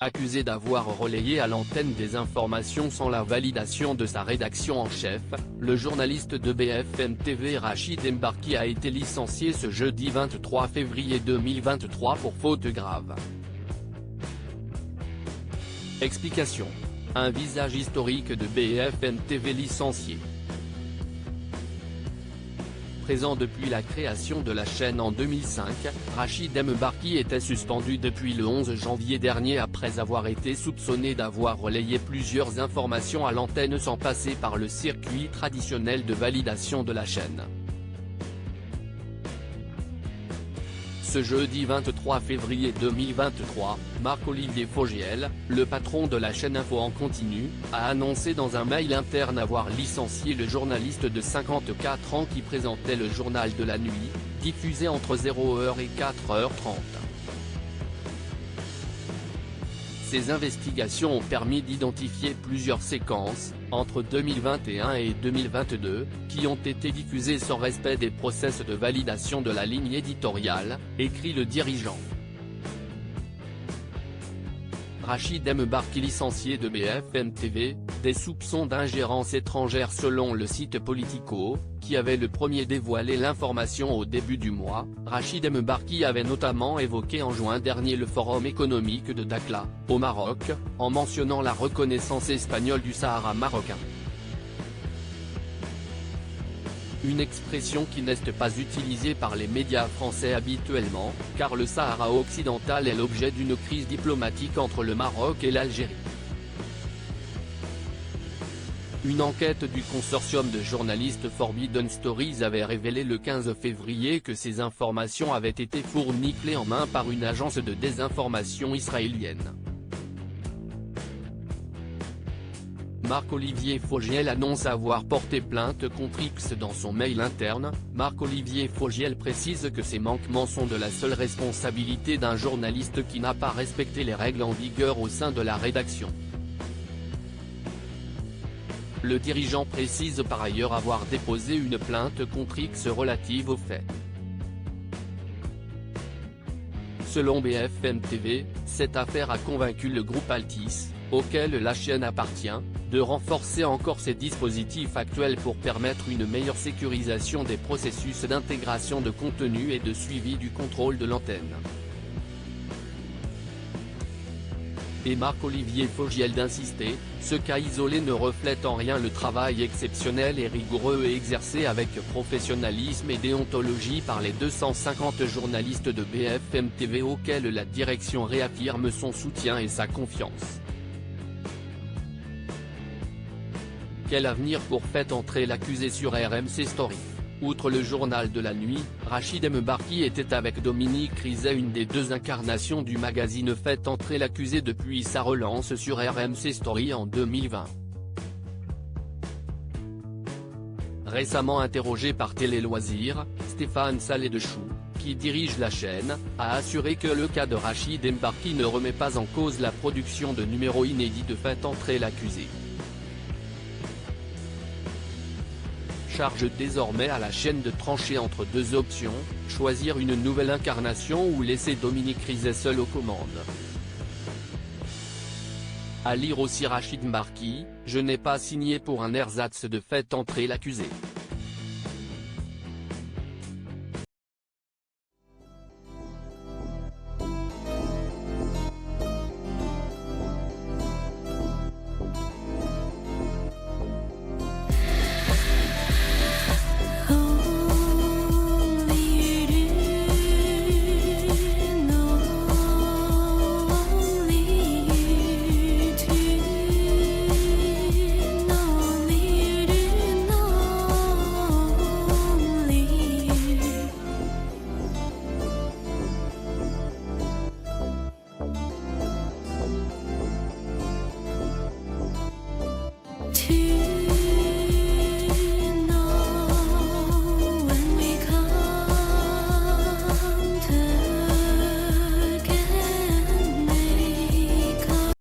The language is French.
Accusé d'avoir relayé à l'antenne des informations sans la validation de sa rédaction en chef, le journaliste de BFM TV Rachid Mbarki a été licencié ce jeudi 23 février 2023 pour faute grave. Explication. Un visage historique de BFM TV licencié. Présent depuis la création de la chaîne en 2005, Rachid Mbarki était suspendu depuis le 11 janvier dernier après avoir été soupçonné d'avoir relayé plusieurs informations à l'antenne sans passer par le circuit traditionnel de validation de la chaîne. Ce jeudi 23 février 2023, Marc-Olivier Fogiel, le patron de la chaîne Info en continu, a annoncé dans un mail interne avoir licencié le journaliste de 54 ans qui présentait le journal de la nuit, diffusé entre 0h et 4h30. Ces investigations ont permis d'identifier plusieurs séquences, entre 2021 et 2022, qui ont été diffusées sans respect des process de validation de la ligne éditoriale, écrit le dirigeant. Rachid Mbarki licencié de BFM TV, des soupçons d'ingérence étrangère selon le site Politico, qui avait le premier dévoilé l'information au début du mois. Rachid Mbarki avait notamment évoqué en juin dernier le Forum économique de Dakhla, au Maroc, en mentionnant la reconnaissance espagnole du Sahara marocain. Une expression qui n'est pas utilisée par les médias français habituellement, car le Sahara occidental est l'objet d'une crise diplomatique entre le Maroc et l'Algérie. Une enquête du consortium de journalistes Forbidden Stories avait révélé le 15 février que ces informations avaient été fournies clé en main par une agence de désinformation israélienne. Marc-Olivier Fogiel annonce avoir porté plainte contre X dans son mail interne. Marc-Olivier Fogiel précise que ces manquements sont de la seule responsabilité d'un journaliste qui n'a pas respecté les règles en vigueur au sein de la rédaction. Le dirigeant précise par ailleurs avoir déposé une plainte contre X relative aux faits. Selon BFM TV, cette affaire a convaincu le groupe Altice, auquel la chaîne appartient, de renforcer encore ses dispositifs actuels pour permettre une meilleure sécurisation des processus d'intégration de contenu et de suivi du contrôle de l'antenne. Et Marc-Olivier Fogiel d'insister, ce cas isolé ne reflète en rien le travail exceptionnel et rigoureux et exercé avec professionnalisme et déontologie par les 250 journalistes de BFM TV auxquels la direction réaffirme son soutien et sa confiance. Quel avenir pour Faites entrer l'accusé sur RMC Story? Outre le journal de la nuit, Rachid Mbarki était avec Dominique Rizet, une des deux incarnations du magazine Faites entrer l'accusé depuis sa relance sur RMC Story en 2020. Récemment interrogé par Télé Loisirs, Stéphane Salé-Dechoux, qui dirige la chaîne, a assuré que le cas de Rachid Mbarki ne remet pas en cause la production de numéros inédits de Faites entrer l'accusé. Charge désormais à la chaîne de trancher entre deux options, choisir une nouvelle incarnation ou laisser Dominique Rizet seul aux commandes. À lire aussi Rachid Mbarki, je n'ai pas signé pour un ersatz de Faites entrer l'accusé.